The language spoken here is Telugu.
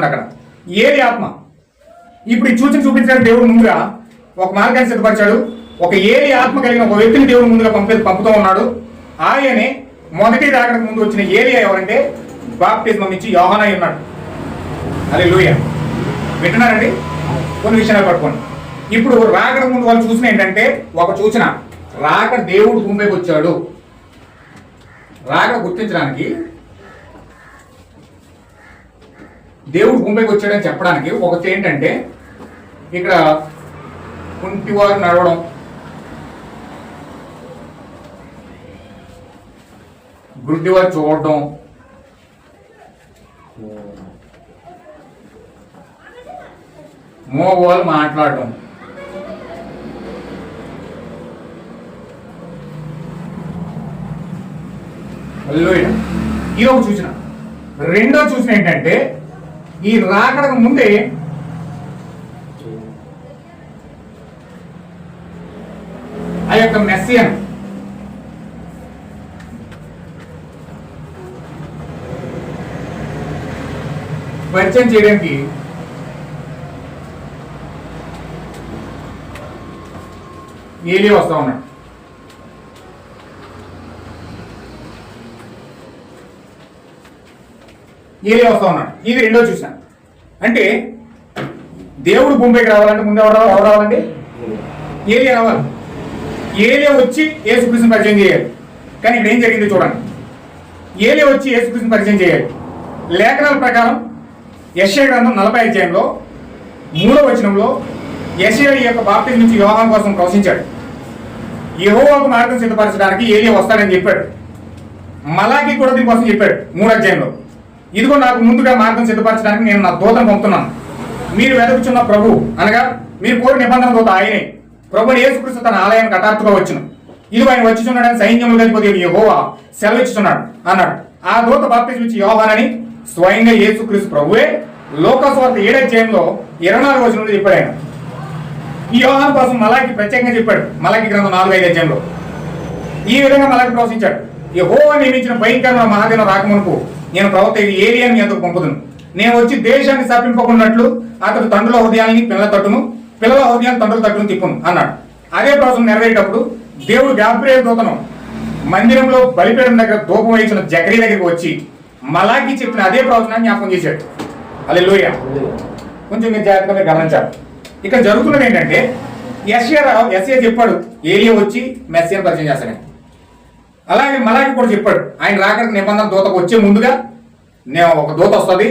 అక్కడ ఏది ఆత్మ. ఇప్పుడు ఈ చూపించడానికి దేవుడు ముందుగా ఒక మార్గాన్ని సిద్ధపరిచాడు. ఒక ఏది ఆత్మ కలిగిన ఒక వ్యక్తిని దేవుడు ముందుగా పంపుతూ ఉన్నాడు. ఆయనే మొదటి రాకడానికి ముందు వచ్చిన ఏలియా ఎవరంటే బాప్టిజం ఇచ్చి యోహానా ఉన్నాడు. హల్లెలూయా. వింటున్నారండి? కొన్ని విషయాలు పట్టుకోండి. ఇప్పుడు రాకడ ముందు వాళ్ళు చూసిన ఏంటంటే ఒక సూచన, రాకడ దేవుడు భూమిపైకి వచ్చాడు. రాకడ గుర్తించడానికి దేవుడు భూమిపైకి వచ్చాడని చెప్పడానికి ఒకటి ఏంటంటే ఇక్కడ కుంటివారు నడవడం, గుడ్డివారు చూడడం, మోగవాళ్ళు మాట్లాడడం, ఇది ఒక సూచన. రెండో సూచన ఏంటంటే ఈ రాకడకు ముందే ఆ యొక్క మెస్సియన్ పరిచయం చేయడానికి ఏలియా వస్తా ఉన్నాడు. ఏలియా వస్తా ఉన్నాడు. ఇది రెండో చూసిన. అంటే దేవుడు భూమిపైకి రావాలంటే ముందు ఎవరు రావాలండి? ఏలియా రావాలి. ఏలియా వచ్చి యేసుక్రీస్తుని పరిచయం చేయాలి. కానీ ఇక్కడ ఏం జరిగింది చూడండి. ఏలియా వచ్చి యేసుక్రీస్తుని పరిచయం చేయాలి. లేఖనాల ప్రకారం యెషయా గ్రంథం 40వ అధ్యాయంలో 3వ వచనంలో యెషయా ఈ యొక్క బాప్తిజం నుంచి యోహాను కోసం ప్రవచించాడు. యెహోవాకు మార్గం సిద్ధపరచడానికి ఏలియా వస్తాడని చెప్పాడు. మలాకి కూడా దీనికోసం చెప్పాడు 3వ అధ్యాయంలో. ఇదిగో నాకు ముందుగా మార్గం సిద్ధపరచడానికి నేను నా దూతను పంపుతున్నాను. మీరు వెతుకుచున్న ప్రభు అనగా మీరు కోరి నిబంధన దూత ఆయనే. ప్రభుని యేసుక్రీస్తు తన ఆలయానికి హఠాత్తుగా వచ్చును. ఇదిగో ఆయన వచ్చుచున్నాడని సైన్యములు అధిపతి యెహోవా సెలవిచ్చుచున్నాడు అన్నాడు. ఆ దూత బాప్తిజం ఇచ్చి యోహానని స్వయంగా యేసుక్రీస్తు ప్రభువే లోకసువార్త 7వ అధ్యాయంలో 24వ వచనంలో చెప్పాడు. ఆయన ఈ యోహాను కోసం మలాకి ప్రత్యేకంగా చెప్పాడు. మలాకి గ్రంథం 4వ అధ్యాయంలో ఈ విధంగా మలాకి ప్రవచించాడు. యెహోవా నియమించిన భయంకరమైన మహాదినం రాకమునుపు నేను ప్రవక్త ఏలియాని ఎందుకు పంపుదును. నేను వచ్చి దేశాన్ని శపింపకున్నట్లు అతడు తండ్రుల హృదయాన్ని పిల్లల తట్టును, పిల్లల హృదయాన్ని తండ్రుల తట్టును తిప్పును అన్నాడు. అదే ప్రవచనం నెరవేరేటప్పుడు దేవుడు గాబ్రియేలు దూతను మందిరంలో బలిపీఠం దగ్గర ధూపం వేయించిన జకరియా దగ్గరికి వచ్చి మలాకి చెప్పిన అదే ప్రవచనాన్ని జ్ఞాపకం చేశాడు. హల్లెలూయా. కొంచెం మీరు జాగ్రత్తగా గమనించాలి. ఇక్కడ జరుగుతున్నది ఏంటంటే యెషయా చెప్పాడు ఏలియా వచ్చి మెస్సియాను పరిచయం చేస్తాడని. అలాగే మలాకి కూడా చెప్పాడు ఆయన రాకడానికి నిబంధన దూతకు వచ్చే ముందుగా నేను ఒక దూత వస్తుంది,